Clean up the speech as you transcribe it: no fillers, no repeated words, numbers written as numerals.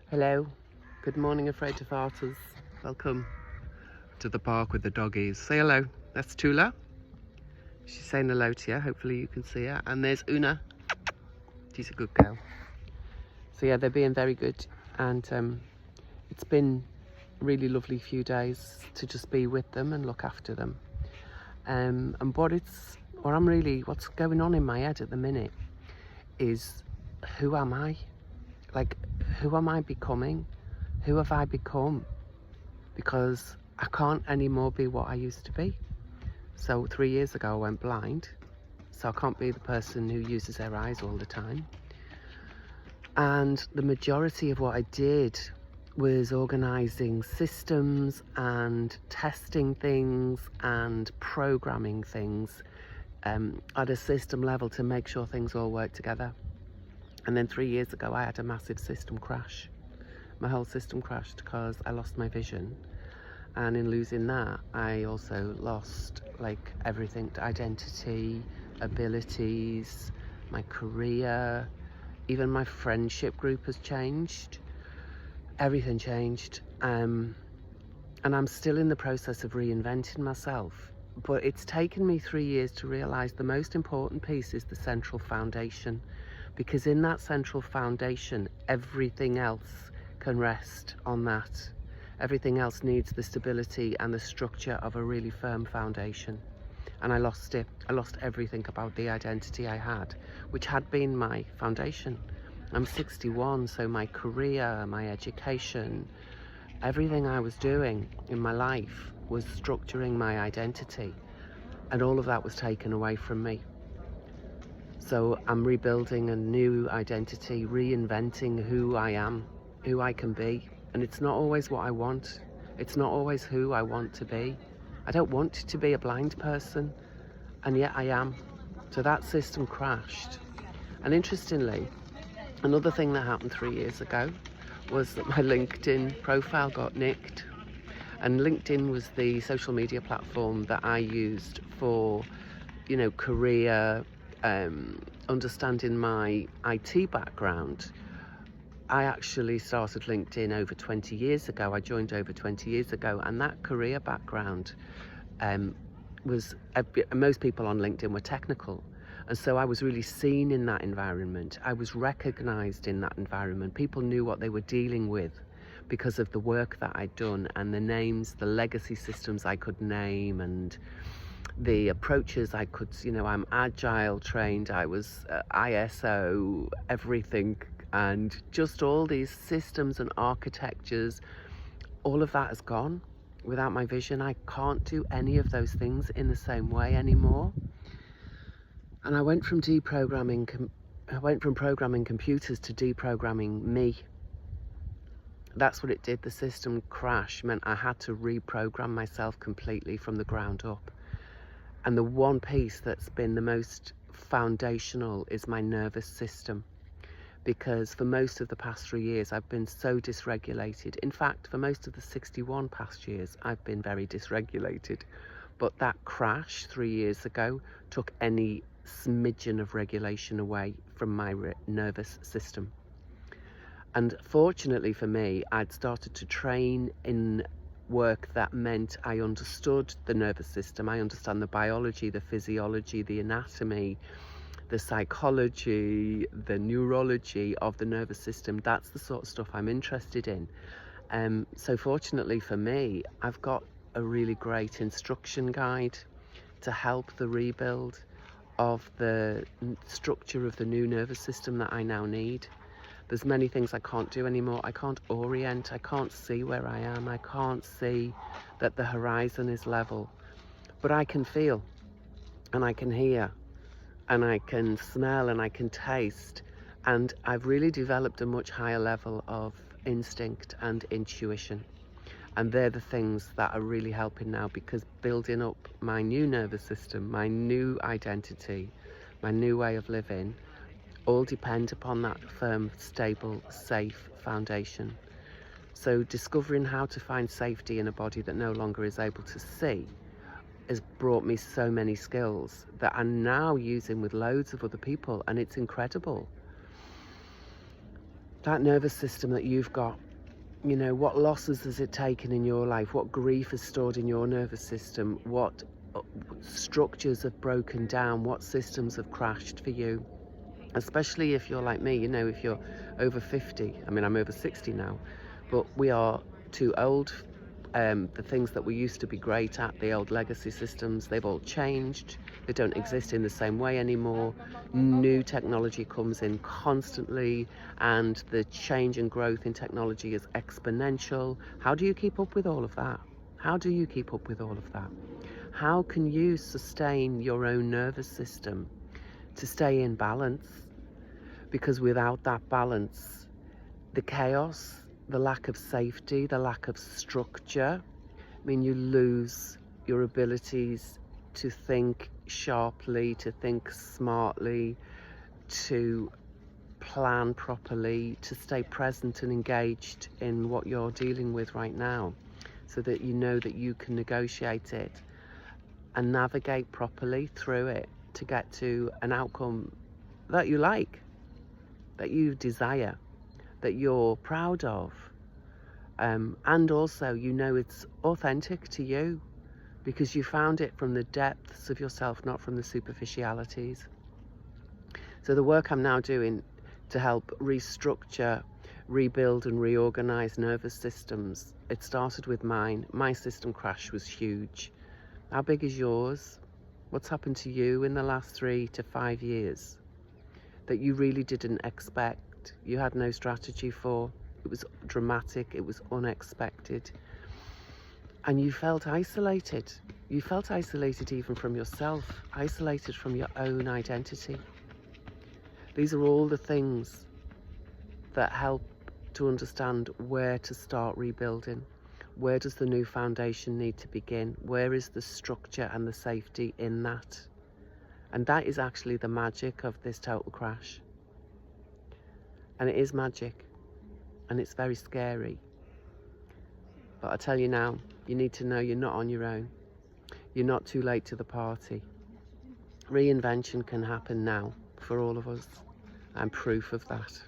Hello, good morning, afraid of arters. Welcome to the park with the doggies. Say hello. That's Tula. She's saying hello to you. Hopefully you can see her. And there's Una. She's a good girl. So yeah, they're being very good, and it's been a really lovely few days to just be with them and look after them. And what's going on in my head at the minute is, who am I? Like, who am I becoming? Who have I become? Because I can't anymore be what I used to be. So 3 years ago I went blind, so I can't be the person who uses their eyes all the time. And the majority of what I did was organising systems and testing things and programming things at a system level to make sure things all work together. And then 3 years ago I had a massive system crash. My whole system crashed because I lost my vision. And in losing that, I also lost like everything: identity, abilities, my career, even my friendship group has changed. Everything changed. And I'm still in the process of reinventing myself. But it's taken me 3 years to realise the most important piece is the central foundation. Because in that central foundation, everything else can rest on that. Everything else needs the stability and the structure of a really firm foundation. And I lost it. I lost everything about the identity I had, which had been my foundation. I'm 61, so my career, my education, everything I was doing in my life was structuring my identity. And all of that was taken away from me. So I'm rebuilding a new identity, reinventing who I am, who I can be. And it's not always what I want. It's not always who I want to be. I don't want to be a blind person, and yet I am. So that system crashed. And interestingly, another thing that happened 3 years ago was that my LinkedIn profile got nicked. And LinkedIn was the social media platform that I used for, career, understanding my IT background. I actually started LinkedIn over 20 years ago. I joined over 20 years ago, and that career background most people on LinkedIn were technical. And so I was really seen in that environment. I was recognized in that environment. People knew what they were dealing with because of the work that I'd done and the names, the legacy systems I could name, and the approaches I could, I'm agile trained, I was ISO, everything. And just all these systems and architectures, all of that has gone. Without my vision, I can't do any of those things in the same way anymore. And I went from programming computers to deprogramming me. That's what it did. The system crash meant I had to reprogram myself completely from the ground up. And the one piece that's been the most foundational is my nervous system. Because for most of the past 3 years, I've been so dysregulated. In fact, for most of the 61 past years, I've been very dysregulated. But that crash 3 years ago took any smidgen of regulation away from my nervous system. And fortunately for me, I'd started to train in work that meant I understood the nervous system. I understand the biology, the physiology, the anatomy, the psychology, the neurology of the nervous system. That's the sort of stuff I'm interested in. So fortunately for me, I've got a really great instruction guide to help the rebuild of the structure of the new nervous system that I now need. There's many things I can't do anymore. I can't orient, I can't see where I am, I can't see that the horizon is level. But I can feel, and I can hear, and I can smell, and I can taste. And I've really developed a much higher level of instinct and intuition. And they're the things that are really helping now, because building up my new nervous system, my new identity, my new way of living, all depend upon that firm, stable, safe foundation. So discovering how to find safety in a body that no longer is able to see has brought me so many skills that I'm now using with loads of other people, and it's incredible. that nervous system that you've got. You know, what losses has it taken in your life? What grief is stored in your nervous system? What structures have broken down? What systems have crashed for you? Especially if you're like me, you know, if you're over 50. I mean, I'm over 60 now, but we are too old. The things that we used to be great at, the old legacy systems, they've all changed. They don't exist in the same way anymore. New technology comes in constantly, and the change and growth in technology is exponential. How do you keep up with all of that? How do you keep up with all of that? How can you sustain your own nervous system to stay in balance? Because without that balance, the chaos, the lack of safety, the lack of structure, I mean, you lose your abilities to think sharply, to think smartly, to plan properly, to stay present and engaged in what you're dealing with right now, so that you know that you can negotiate it and navigate properly through it to get to an outcome that you like, that you desire, that you're proud of, and also you know it's authentic to you because you found it from the depths of yourself, not from the superficialities. So the work I'm now doing to help restructure, rebuild and reorganize nervous systems, it started with mine. My system crash was huge. How big is yours? What's happened to you in the last 3 to 5 years that you really didn't expect, you had no strategy for? It was dramatic, it was unexpected, and you felt isolated. You felt isolated even from yourself, isolated from your own identity. These are all the things that help to understand where to start rebuilding. Where does the new foundation need to begin? Where is the structure and the safety in that? And that is actually the magic of this total crash. And it is magic, and it's very scary. But I tell you now, you need to know you're not on your own. You're not too late to the party. Reinvention can happen now for all of us. I'm proof of that.